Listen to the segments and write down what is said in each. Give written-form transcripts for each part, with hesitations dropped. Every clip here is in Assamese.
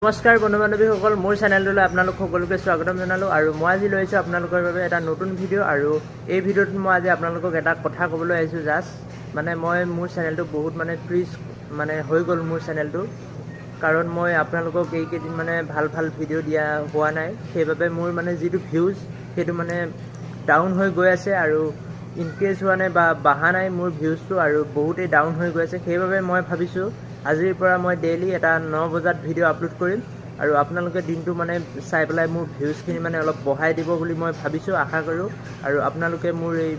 নমস্কাৰ বন্ধু বান্ধৱীসকল, মোৰ চেনেলটোলৈ আপোনালোক সকলোকে স্বাগতম জনালোঁ। আৰু মই আজি লৈ আহিছোঁ আপোনালোকৰ বাবে এটা নতুন ভিডিঅ'। আৰু এই ভিডিঅ'টোত মই আজি আপোনালোকক এটা কথা ক'বলৈ আহিছোঁ। জাষ্ট মই মোৰ চেনেলটো বহুত ফ্ৰিজ হৈ গ'ল মোৰ চেনেলটো, কাৰণ মই আপোনালোকক এইকেইদিন ভাল ভিডিঅ' দিয়া হোৱা নাই। সেইবাবে মোৰ যিটো ভিউজ সেইটো ডাউন হৈ গৈ আছে আৰু ইনক্ৰিজ হোৱা নাই বা বাঢ়া নাই মোৰ ভিউজটো, আৰু বহুতেই ডাউন হৈ গৈ আছে। সেইবাবে মই ভাবিছোঁ আজিৰ পৰা মই ডেইলি এটা 9 বজাত ভিডিঅ' আপলোড কৰিম, আৰু আপোনালোকে দিনটো চাই পেলাই মোৰ ভিউজখিনি অলপ বঢ়াই দিব বুলি মই ভাবিছোঁ, আশা কৰোঁ। আৰু আপোনালোকে মোৰ এই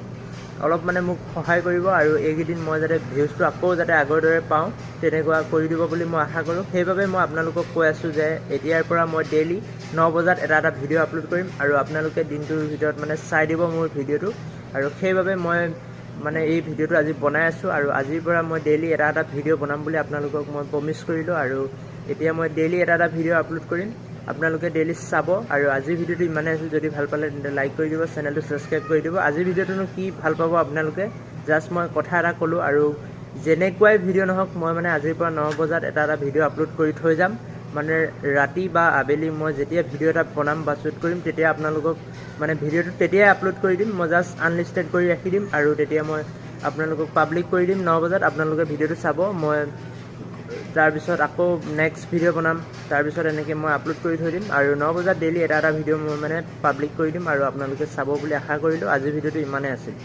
অলপ মোক সহায় কৰিব, আৰু এইকেইদিন মই যাতে ভিউজটো আকৌ যাতে আগৰ দৰে পাওঁ তেনেকুৱা কৰি দিব বুলি মই আশা কৰোঁ। সেইবাবে মই আপোনালোকক কৈ আছোঁ যে এতিয়াৰ পৰা মই ডেইলি 9 বজাত এটা ভিডিঅ' আপলোড কৰিম, আৰু আপোনালোকে দিনটোৰ ভিতৰত চাই দিব মোৰ ভিডিঅ'টো। আৰু সেইবাবে মই এই ভিডিঅ'টো আজি বনাই আছোঁ, আৰু আজিৰ পৰা মই ডেইলি এটা ভিডিঅ' বনাম বুলি আপোনালোকক মই প্ৰমিছ কৰিলোঁ। আৰু এতিয়া মই ডেইলি এটা ভিডিঅ' আপলোড কৰিম, আপোনালোকে ডেইলি চাব। আৰু আজিৰ ভিডিঅ'টো ইমানেই আছিল, যদি ভাল পালে তেন্তে লাইক কৰি দিব, চেনেলটো ছাবস্ক্ৰাইব কৰি দিব। আজিৰ ভিডিঅ'টোনো কি ভাল পাব আপোনালোকে, জাষ্ট মই কথা এটা ক'লোঁ। আৰু যেনেকুৱাই ভিডিঅ' নহওক মই আজিৰ পৰা 9 বজাত এটা ভিডিঅ' আপলোড কৰি থৈ যাম। ৰাতি বা আবেলি মই যেতিয়া ভিডিঅ' এটা বনাম বা শ্বুট কৰিম, তেতিয়া আপোনালোকক ভিডিঅ'টো তেতিয়াই আপলোড কৰি দিম। মই জাষ্ট আনলিষ্টেড কৰি ৰাখি দিম, আৰু তেতিয়া মই আপোনালোকক পাব্লিক কৰি দিম 9 বজাত। আপোনালোকে ভিডিঅ'টো চাব, মই তাৰপিছত আকৌ নেক্সট ভিডিঅ' বনাম, তাৰপিছত এনেকৈ মই আপলোড কৰি থৈ দিম। আৰু 9 বজাত ডেইলি এটা ভিডিঅ' মই পাব্লিক কৰি দিম, আৰু আপোনালোকে চাব বুলি আশা কৰিলোঁ। আজিৰ ভিডিঅ'টো ইমানেই আছিল।